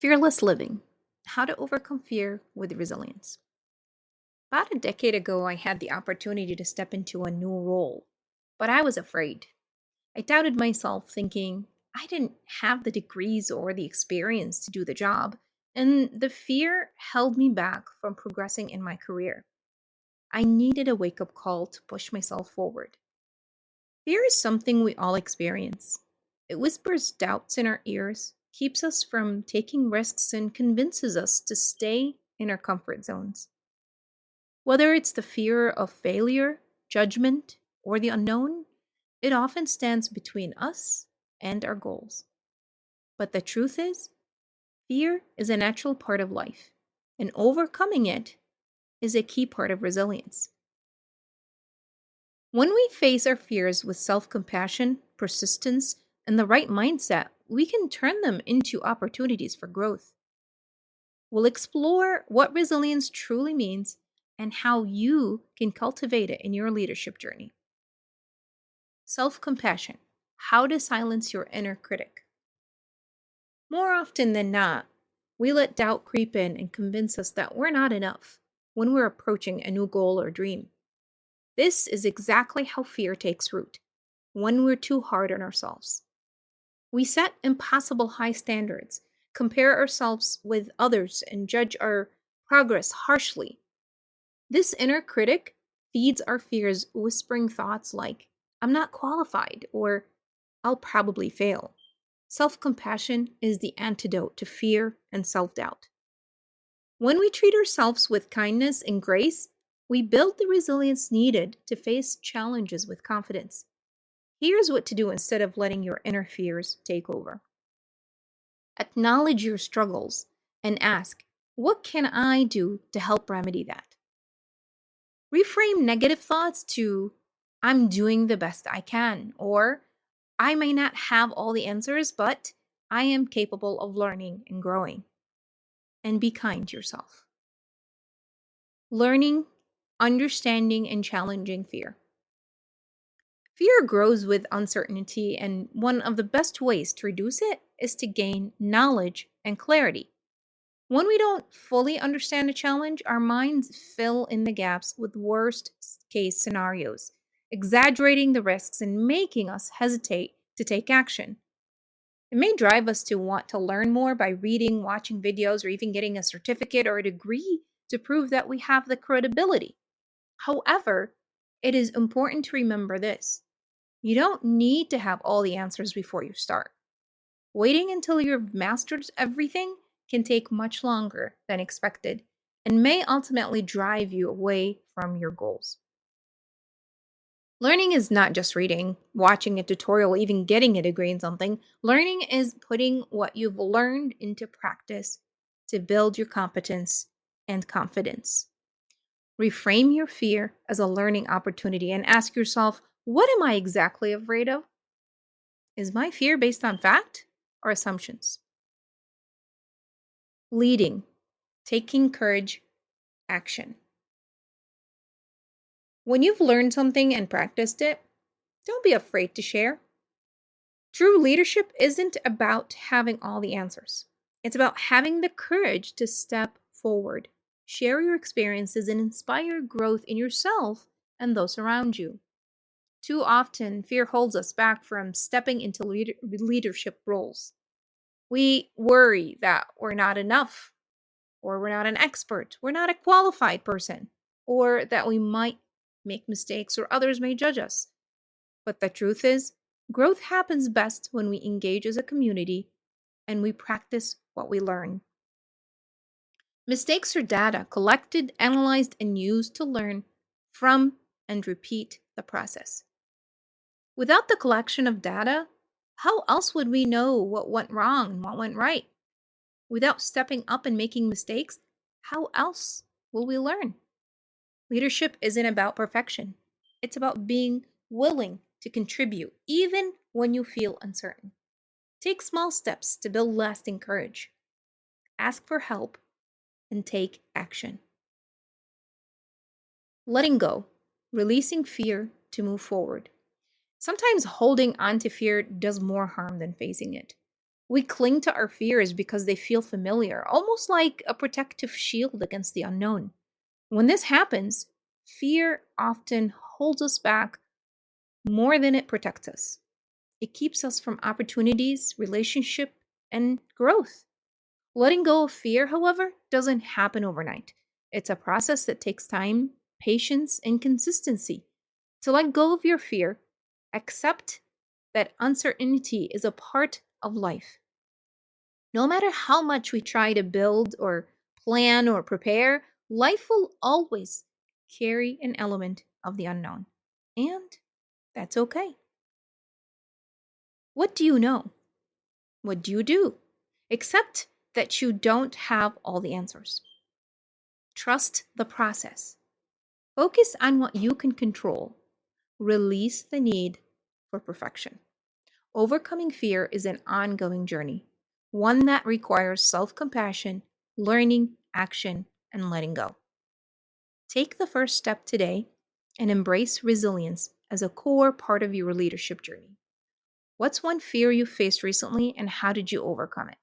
Fearless living. How to overcome fear with resilience. About a decade ago, I had the opportunity to step into a new role, but I was afraid. I doubted myself, thinking I didn't have the degrees or the experience to do the job, and the fear held me back from progressing in my career. I needed a wake up call to push myself forward. Fear is something we all experience. It whispers doubts in our ears, keeps us from taking risks, and convinces us to stay in our comfort zones. Whether it's the fear of failure, judgment, or the unknown, it often stands between us and our goals. But the truth is, fear is a natural part of life, and overcoming it is a key part of resilience. When we face our fears with self compassion, persistence, and the right mindset, we can turn them into opportunities for growth. We'll explore what resilience truly means and how you can cultivate it in your leadership journey. Self compassion. How to silence your inner critic. More often than not, we let doubt creep in and convince us that we're not enough when we're approaching a new goal or dream. This is exactly how fear takes root when we're too hard on ourselves. We set impossible high standards, compare ourselves with others, and judge our progress harshly. This inner critic feeds our fears, whispering thoughts like, I'm not qualified, or I'll probably fail. Self compassion is the antidote to fear and self doubt. When we treat ourselves with kindness and grace, we build the resilience needed to face challenges with confidence. Here's what to do instead of letting your inner fears take over. Acknowledge your struggles and ask, what can I do to help remedy that? Reframe negative thoughts to, I'm doing the best I can, or I may not have all the answers, but I am capable of learning and growing. And be kind to yourself. Learning, understanding, and challenging fear. Fear grows with uncertainty, and one of the best ways to reduce it is to gain knowledge and clarity. When we don't fully understand a challenge, our minds fill in the gaps with worst case scenarios, exaggerating the risks and making us hesitate to take action. It may drive us to want to learn more by reading, watching videos, or even getting a certificate or a degree to prove that we have the credibility. However, it is important to remember this: you don't need to have all the answers before you start. Waiting until you've mastered everything can take much longer than expected and may ultimately drive you away from your goals. Learning is not just reading, watching a tutorial, even getting a degree in something. Learning is putting what you've learned into practice to build your competence and confidence. Reframe your fear as a learning opportunity and ask yourself, what am I exactly afraid of? Is my fear based on fact or assumptions? Leading, taking courage, action. When you've learned something and practiced it, don't be afraid to share. True leadership isn't about having all the answers. It's about having the courage to step forward, share your experiences, and inspire growth in yourself and those around you. Too often, fear holds us back from stepping into leadership roles. We worry that we're not enough, or we're not an expert, we're not a qualified person, or that we might make mistakes or others may judge us. But the truth is, growth happens best when we engage as a community and we practice what we learn. Mistakes are data collected, analyzed, and used to learn from and repeat the process. Without the collection of data, how else would we know what went wrong and what went right? Without stepping up and making mistakes, how else will we learn? Leadership isn't about perfection. It's about being willing to contribute, even when you feel uncertain. Take small steps to build lasting courage. Ask for help and take action. Letting go, releasing fear to move forward. Sometimes holding on to fear does more harm than facing it. We cling to our fears because they feel familiar, almost like a protective shield against the unknown. When this happens, fear often holds us back more than it protects us. It keeps us from opportunities, relationship, and growth. Letting go of fear, however, doesn't happen overnight. It's a process that takes time, patience, and consistency. To let go of your fear, accept that uncertainty is a part of life. No matter how much we try to build or plan or prepare, life will always carry an element of the unknown. And that's okay. What do you know? What do you do? Accept that you don't have all the answers. Trust the process. Focus on what you can control. Release the need for perfection. Overcoming fear is an ongoing journey, one that requires self compassion, learning, action, and letting go. Take the first step today and embrace resilience as a core part of your leadership journey. What's one fear you faced recently and how did you overcome it?